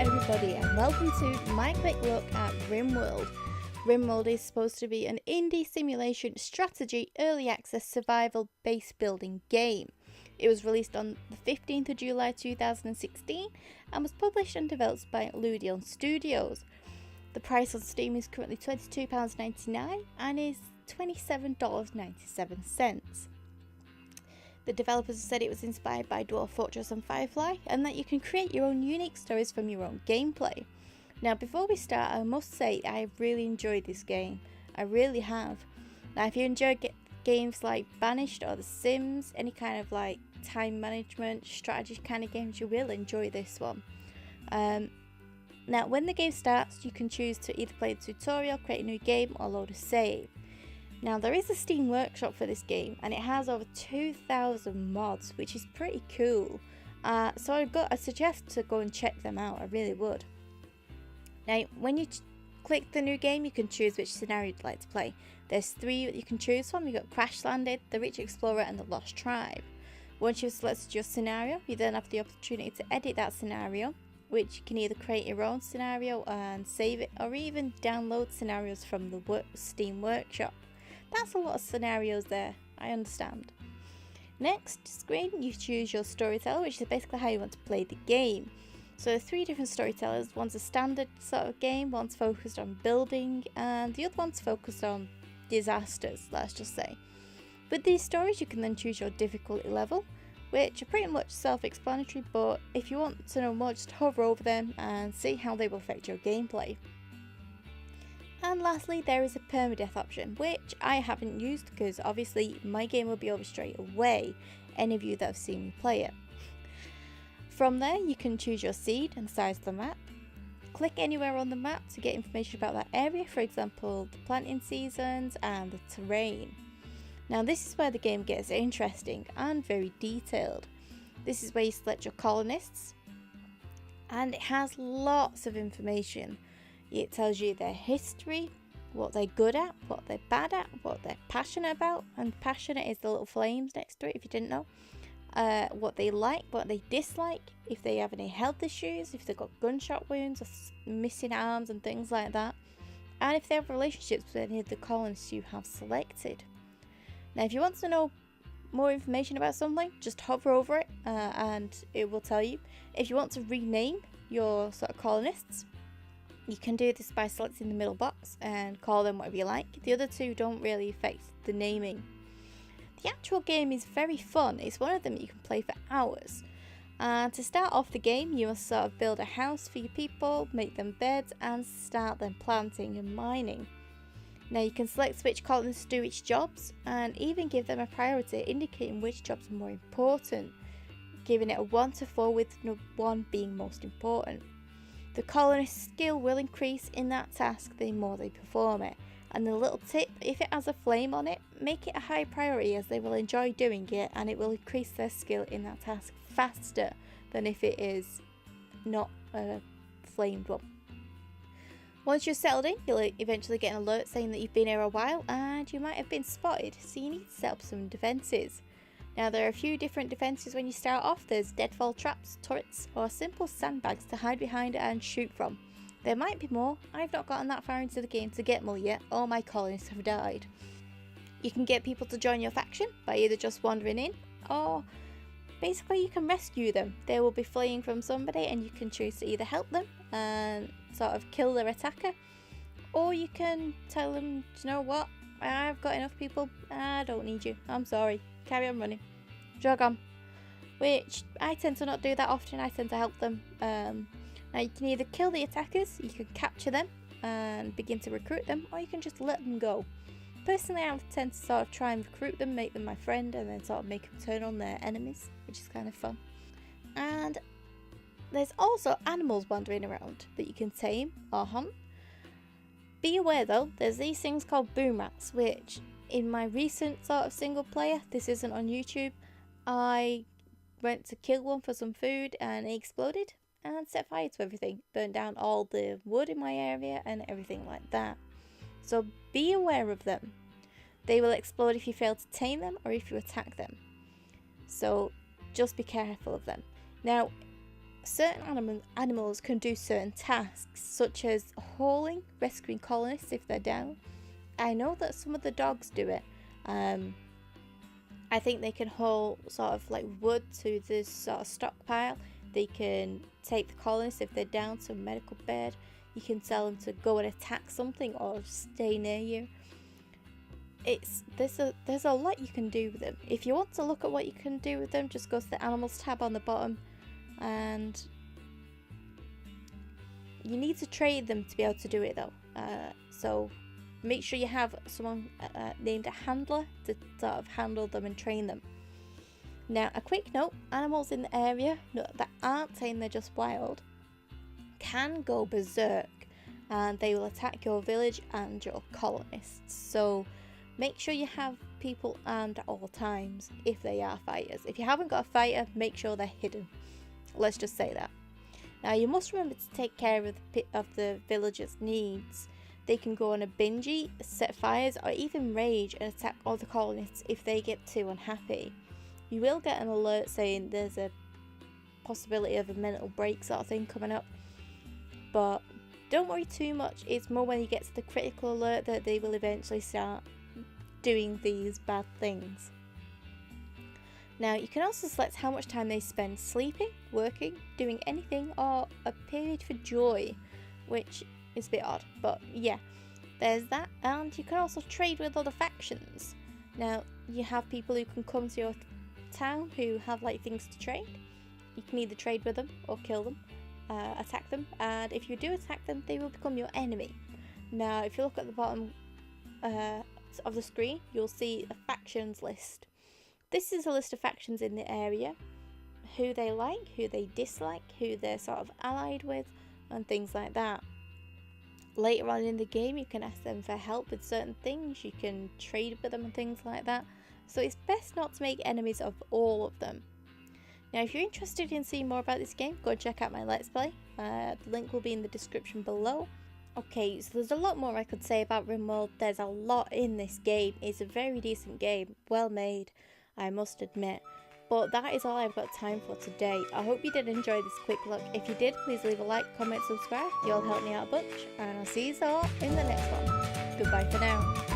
everybody and welcome to my quick look at Rimworld. Rimworld is supposed to be an indie simulation strategy early access survival base building game. It was released on the 15th of July 2016 and was published and developed by Ludion Studios. The price on Steam is currently £22.99 and is $27.97. The developers said it was inspired by Dwarf Fortress and Firefly and that you can create your own unique stories from your own gameplay. Now before we start, I must say I have really enjoyed this game. I really have. Now if you enjoy games like Banished or The Sims, any kind of like time management, strategy kind of games, you will enjoy this one. Now when the game starts, you can choose to either play the tutorial, create a new game or load a save. Now there is a Steam workshop for this game and it has over 2,000 mods, which is pretty cool. So I suggest to go and check them out, I really would. Now when you click the new game, you can choose which scenario you'd like to play. There's 3 that you can choose from. You've got Crash Landed, The Rich Explorer and The Lost Tribe. Once you've selected your scenario, you then have the opportunity to edit that scenario, which you can either create your own scenario and save it, or even download scenarios from the Steam workshop. That's a lot of scenarios there, I understand. Next screen, you choose your storyteller, which is basically how you want to play the game. So there's 3 different storytellers. One's a standard sort of game, one's focused on building, and the other one's focused on disasters, let's just say. With these stories, you can then choose your difficulty level, which are pretty much self-explanatory, but if you want to know more, just hover over them and see how they will affect your gameplay. And lastly, there is a permadeath option, which I haven't used because obviously my game will be over straight away, any of you that have seen me play it. From there, you can choose your seed and size of the map. Click anywhere on the map to get information about that area, for example, the planting seasons and the terrain. Now this is where the game gets interesting and very detailed. This is where you select your colonists, and it has lots of information. It tells you their history, what they're good at, what they're bad at, what they're passionate about, and passionate is the little flames next to it if you didn't know. What they like, what they dislike, if they have any health issues, if they've got gunshot wounds or missing arms and things like that, and if they have relationships with any of the colonists you have selected. Now if you want to know more information about something, just hover over it and it will tell you. If you want to rename your sort of colonists, you can do this by selecting the middle box and call them whatever you like. The other 2 don't really affect the naming. The actual game is very fun. It's one of them that you can play for hours. To start off the game, you must sort of build a house for your people, make them beds and start them planting and mining. Now you can select which colonists do which jobs and even give them a priority, indicating which jobs are more important, giving it a 1 to 4 with 1 being most important. The colonist's skill will increase in that task the more they perform it. And the little tip, if it has a flame on it, make it a high priority as they will enjoy doing it and it will increase their skill in that task faster than if it is not a flamed one. Once you're settled in, you'll eventually get an alert saying that you've been here a while and you might have been spotted, so you need to set up some defences. Now there are a few different defences when you start off. There's deadfall traps, turrets or simple sandbags to hide behind and shoot from. There might be more. I've not gotten that far into the game to get more yet. All my colonists have died. You can get people to join your faction by either just wandering in or basically you can rescue them. They will be fleeing from somebody and you can choose to either help them and sort of kill their attacker, or you can tell them, you know what, I've got enough people, I don't need you, I'm sorry, carry on running, jog on. Which I tend to not do that often. I tend to help them. Now you can either kill the attackers, you can capture them and begin to recruit them, or you can just let them go. Personally, I tend to sort of try and recruit them, make them my friend, and then sort of make them turn on their enemies, which is kind of fun. And there's also animals wandering around that you can tame or hunt. Be aware though, there's these things called boom rats, which in my recent sort of single player, this isn't on YouTube, I went to kill one for some food and it exploded and set fire to everything, burned down all the wood in my area and everything like that. So be aware of them. They will explode if you fail to tame them or if you attack them. So just be careful of them. Now, certain animals can do certain tasks, such as hauling, rescuing colonists if they're down. I know that some of the dogs do it. I think they can haul sort of like wood to this sort of stockpile. They can take the colonists if they're down to a medical bed. You can tell them to go and attack something or stay near you. There's a lot you can do with them. If you want to look at what you can do with them, just go to the animals tab on the bottom, and you need to trade them to be able to do it though. So make sure you have someone named a handler to sort of handle them and train them. Now, a quick note, animals in the area that aren't saying they're just wild can go berserk, and they will attack your village and your colonists. So make sure you have people armed at all times if they are fighters. If you haven't got a fighter, make sure they're hidden. Let's just say that. Now, you must remember to take care of the villagers' needs. They can go on a binge, set fires, or even rage and attack all the colonists if they get too unhappy. You will get an alert saying there's a possibility of a mental break sort of thing coming up, but don't worry too much. It's more when you get to the critical alert that they will eventually start doing these bad things. Now, you can also select how much time they spend sleeping, working, doing anything, or a period for joy, which is a bit odd, but yeah, there's that. And you can also trade with other factions. Now, you have people who can come to your town who have like things to trade. You can either trade with them or kill them, attack them, and if you do attack them, they will become your enemy. Now, if you look at the bottom of the screen, you'll see a factions list. This is a list of factions in the area, who they like, who they dislike, who they're sort of allied with, and things like that. Later on in the game, you can ask them for help with certain things, you can trade with them and things like that. So it's best not to make enemies of all of them. Now, if you're interested in seeing more about this game, go and check out my Let's Play. The link will be in the description below. Okay, so there's a lot more I could say about Rimworld. There's a lot in this game. It's a very decent game, well made, I must admit. But that is all I've got time for today. I hope you did enjoy this quick look. If you did, please leave a like, comment, subscribe. You all help me out a bunch. And I'll see you all in the next one. Goodbye for now.